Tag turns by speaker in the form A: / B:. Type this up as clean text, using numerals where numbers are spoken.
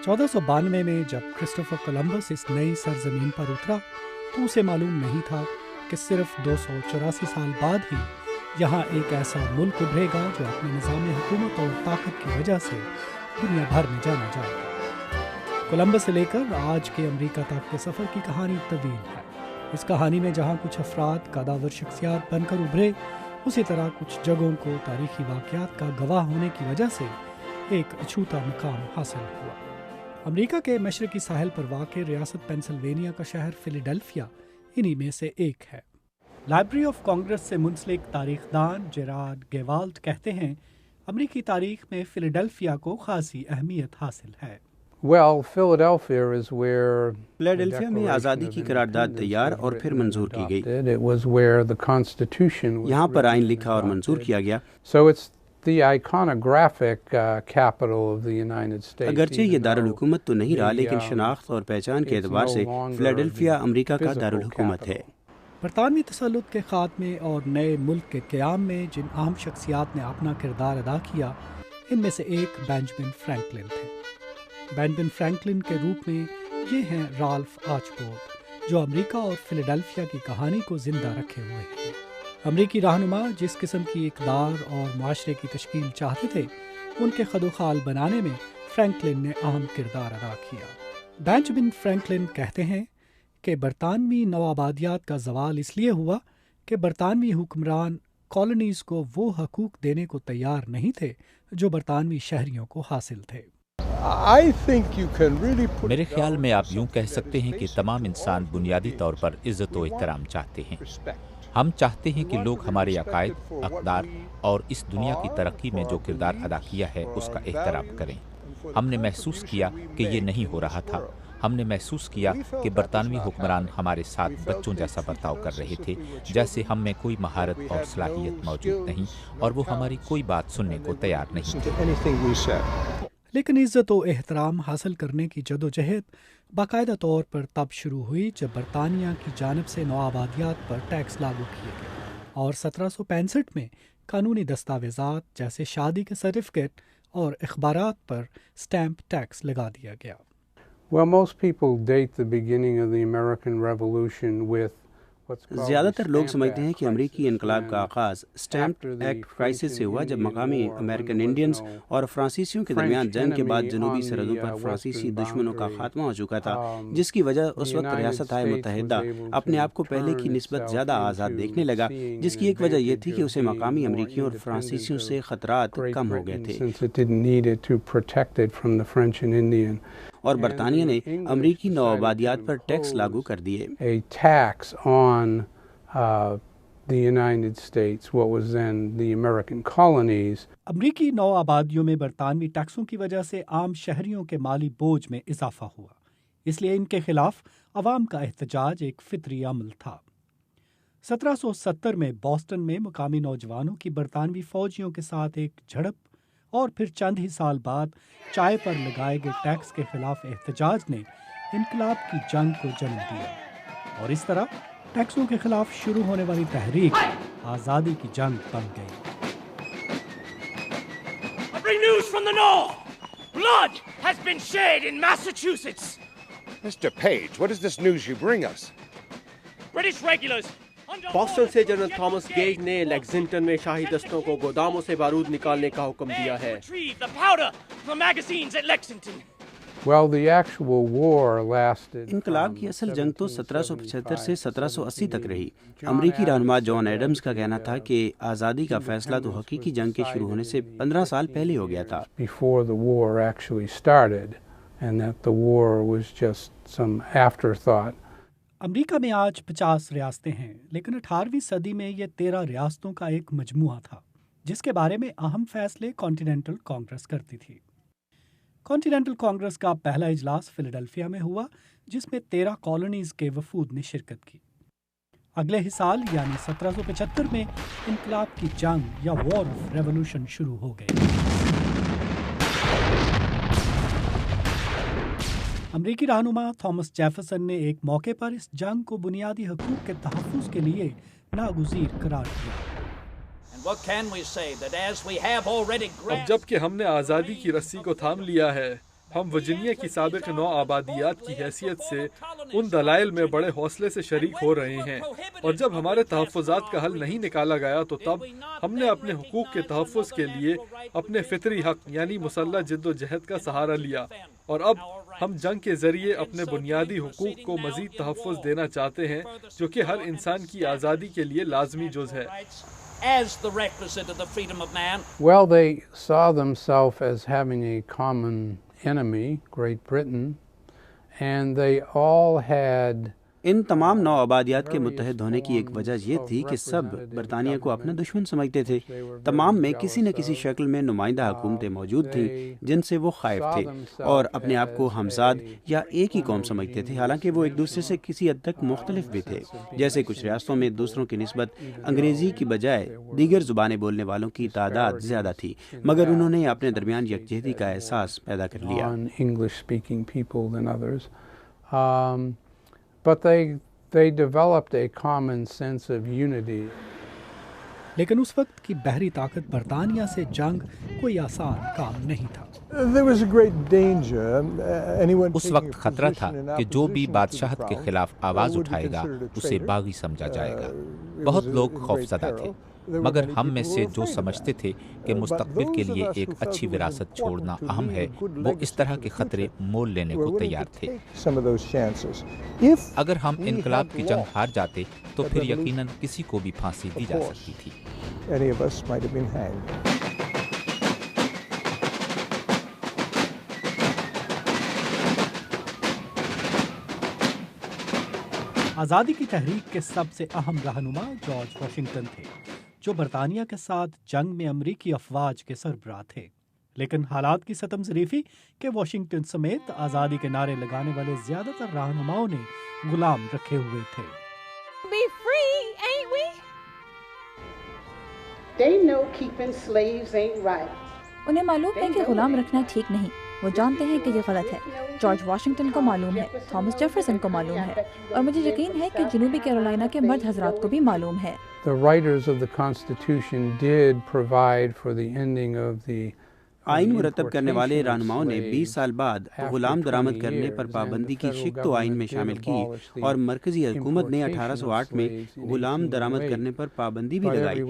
A: 1492 میں جب Christopher Columbus اس نئی سرزمین پر اترا تو اسے معلوم نہیں تھا کہ صرف 284 سال بعد ہی یہاں ایک ایسا ملک ابھرے گا جو اپنے نظام حکومت اور طاقت کی وجہ سے دنیا بھر میں جانا جائے گا۔ کولمبس سے لے کر آج کے امریکہ تک کے سفر کی کہانی طویل ہے۔ اس کہانی میں جہاں کچھ افراد قداور شخصیات بن کر ابھرے، اسی طرح کچھ جگہوں کو تاریخی واقعات کا گواہ ہونے کی وجہ سے ایک اچھوتا مقام حاصل ہوا۔ امریکہ کے مشرقی ساحل پر واقع ریاست پینسلوینیا کا شہر فیلاڈیلفیا انہی میں سے ایک ہے۔ لائبریری آف کانگریس سے منسلک تاریخ دان جیرارڈ گیوالٹ کہتے ہیں امریکی تاریخ میں فیلاڈیلفیا کو خاصی اہمیت حاصل ہے۔
B: فیلاڈیلفیا میں آزادی کی قرارداد تیار اور پھر منظور کی گئی۔ یہاں پر آئین لکھا اور منظور کیا گیا۔ اگرچہ یہ دارالحکومت تو نہیں رہا، لیکن شناخت اور پہچان کے اعتبار سے فیلاڈیلفیا امریکہ کا دارالحکومت ہے۔
A: برطانوی تسلط کے خاتمے اور نئے ملک کے قیام میں جن اہم شخصیات نے اپنا کردار ادا کیا، ان میں سے ایک بینجمن فرینکلن تھے۔ بینجمن فرینکلن کے روپ میں یہ ہیں رالف آرچبالڈ، جو امریکہ اور فیلاڈیلفیا کی کہانی کو زندہ رکھے ہوئے ہیں۔ امریکی رہنما جس قسم کی اقدار اور معاشرے کی تشکیل چاہتے تھے، ان کے خد و خال بنانے میں فرینکلن نے اہم کردار ادا کیا۔ بینجمن فرینکلن کہتے ہیں کہ برطانوی نوآبادیات کا زوال اس لیے ہوا کہ برطانوی حکمران کالونیز کو وہ حقوق دینے کو تیار نہیں تھے جو برطانوی شہریوں کو حاصل تھے۔
C: میرے خیال میں آپ یوں کہہ سکتے ہیں کہ تمام انسان بنیادی طور پر عزت و احترام چاہتے ہیں۔ ہم چاہتے ہیں کہ لوگ ہمارے عقائد، اقدار اور اس دنیا کی ترقی میں جو کردار ادا کیا ہے اس کا احترام کریں۔ ہم نے محسوس کیا کہ یہ نہیں ہو رہا تھا۔ ہم نے محسوس کیا کہ برطانوی حکمران ہمارے ساتھ بچوں جیسا برتاؤ کر رہے تھے، جیسے ہم میں کوئی مہارت اور صلاحیت موجود نہیں اور وہ ہماری کوئی بات سننے کو تیار نہیں تھے۔
A: لیکن عزت و احترام حاصل کرنے کی جدوجہد باقاعدہ طور پر تب شروع ہوئی جب برطانیہ کی جانب سے نوآبادیات پر ٹیکس لاگو کیے گئے اور 1765 میں قانونی دستاویزات جیسے شادی کے سرٹیفکیٹ اور اخبارات پر سٹیمپ ٹیکس لگا دیا گیا۔
B: زیادہ تر لوگ سمجھتے ہیں کہ امریکی انقلاب کا آغاز اسٹیمپ ایکٹ کرائسس سے ہوا، جب مقامی امریکن انڈینز اور فرانسیسیوں کے درمیان جنگ کے بعد جنوبی سرحدوں پر فرانسیسی دشمنوں کا خاتمہ ہو چکا تھا، جس کی وجہ اس وقت ریاست متحدہ اپنے آپ کو پہلے کی نسبت زیادہ آزاد دیکھنے لگا، جس کی ایک وجہ یہ تھی کہ اسے مقامی امریکیوں اور فرانسیسیوں سے خطرات کم ہو گئے تھے، اور برطانیہ نے امریکی نوآبادیات پر ٹیکس لاگو کر دیے۔
A: امریکی نوآبادیوں میں برطانوی ٹیکسوں کی وجہ سے عام شہریوں کے مالی بوجھ میں اضافہ ہوا، اس لیے ان کے خلاف عوام کا احتجاج ایک فطری عمل تھا۔ 1770 میں بوسٹن میں مقامی نوجوانوں کی برطانوی فوجیوں کے ساتھ ایک جھڑپ اور پھر چند ہی سال بعد چائے پر لگائے گئے ٹیکس کے خلاف احتجاج نے انقلاب کی جنگ کو جنم دیا، اور اس طرح ٹیکسوں کے خلاف شروع ہونے والی تحریک آزادی کی جنگ بن گئی۔
D: Bring news from the north. Blood has been shed in Massachusetts.
E: Mr. Page, what is this news you bring us?
D: British regulars.
F: Boston سے جنرل تھامس گیج نے لیگزنگٹن میں شاہی دستوں کو گوداموں سے بارود نکالنے کا حکم دیا ہے۔
B: انقلاب کی اصل جنگ تو 1775 سے 1780 تک رہی۔ امریکی رہنما جان ایڈمز کا کہنا تھا کہ آزادی کا فیصلہ تو حقیقی جنگ کے شروع ہونے سے 15 سال پہلے ہو گیا تھا۔
A: امریکہ میں آج 50 ریاستیں ہیں، لیکن 18ویں صدی میں یہ 13 ریاستوں کا ایک مجموعہ تھا، جس کے بارے میں اہم فیصلے کانٹیننٹل کانگریس کرتی تھی۔ کانٹیننٹل کانگریس کا پہلا اجلاس فیلاڈیلفیا میں ہوا، جس میں 13 کالونیز کے وفود نے شرکت کی۔ اگلے ہی سال یعنی 1775 میں انقلاب کی جنگ یا وار آف ریولوشن شروع ہو گئی۔ امریکی رہنما تھامس جیفرسن نے ایک موقع پر اس جنگ کو بنیادی حقوق کے تحفظ کے لیے ناگزیر قرار دیا۔
G: اب جب کہ ہم نے آزادی کی رسی کو تھام لیا ہے، ہم ورجینیا کی سابق نو آبادیات کی حیثیت سے ان دلائل میں بڑے حوصلے سے شریک ہو رہے ہیں، اور جب ہمارے تحفظات کا حل نہیں نکالا گیا تو تب ہم نے اپنے حقوق کے تحفظ کے لیے اپنے فطری حق یعنی مسلح جد و جہد کا سہارا لیا، اور اب ہم جنگ کے ذریعے اپنے بنیادی حقوق کو مزید تحفظ دینا چاہتے ہیں، جو کہ ہر انسان کی آزادی کے لیے لازمی جز ہے۔
D: as the requisite of the freedom of man.
H: Well, they saw themselves as having a common enemy, Great Britain, and they all had
B: ان تمام نو آبادیات کے متحد ہونے کی ایک وجہ یہ تھی کہ سب برطانیہ کو اپنا دشمن سمجھتے تھے۔ تمام میں کسی نہ کسی شکل میں نمائندہ حکومتیں موجود تھیں جن سے وہ خائف تھے اور اپنے آپ کو ہمزاد یا ایک ہی قوم سمجھتے تھے، حالانکہ وہ ایک دوسرے سے کسی حد تک مختلف بھی تھے۔ جیسے کچھ ریاستوں میں دوسروں کی نسبت انگریزی کی بجائے دیگر زبانیں بولنے والوں کی تعداد زیادہ تھی، مگر انہوں نے اپنے درمیان یکجہتی کا احساس پیدا کر لیا۔
H: But they developed a common sense of unity.
A: لیکن اس وقت کی بحری طاقت برطانیہ سے جنگ کوئی آسان کام نہیں تھا۔
C: اس وقت خطرہ تھا کہ جو بھی بادشاہت کے خلاف آواز اٹھائے گا اسے باغی سمجھا جائے گا۔ بہت لوگ خوفزدہ تھے، مگر ہم میں سے جو سمجھتے تھے کہ مستقبل کے لیے ایک اچھی وراثت چھوڑنا اہم ہے، وہ اس طرح کے خطرے مول لینے کو تیار تھے۔ اگر ہم انقلاب کی جنگ ہار جاتے تو پھر یقیناً کسی کو بھی پھانسی دی جا سکتی تھی۔
A: آزادی کی تحریک کے سب سے اہم رہنما جارج واشنگٹن تھے، جو برطانیہ کے ساتھ جنگ میں امریکی افواج کے سربراہ تھے، لیکن حالات کی ستم ظریفی کہ واشنگٹن سمیت آزادی کے نعرے لگانے والے زیادہ تر رہنماؤں نے غلام رکھے ہوئے تھے۔
I: Be free, ain't we?
J: They know keeping slaves ain't right.
I: انہیں معلوم ہے کہ غلام رکھنا ٹھیک نہیں، وہ جانتے ہیں کہ یہ غلط ہے۔ جارج واشنگٹن کو معلوم ہے، تھامس جیفرسن کو معلوم ہے، اور مجھے یقین ہے کہ جنوبی کیرولائنا کے مرد حضرات کو بھی معلوم ہے۔
H: The writers of the Constitution did provide for the ending of the
B: آئین مرتب کرنے والے رہنماؤں نے 20 سال بعد غلام درآمد کرنے پر پابندی کی شق تو آئین میں شامل کی، اور مرکزی حکومت نے 1808 میں غلام درآمد کرنے پر پابندی بھی لگائی۔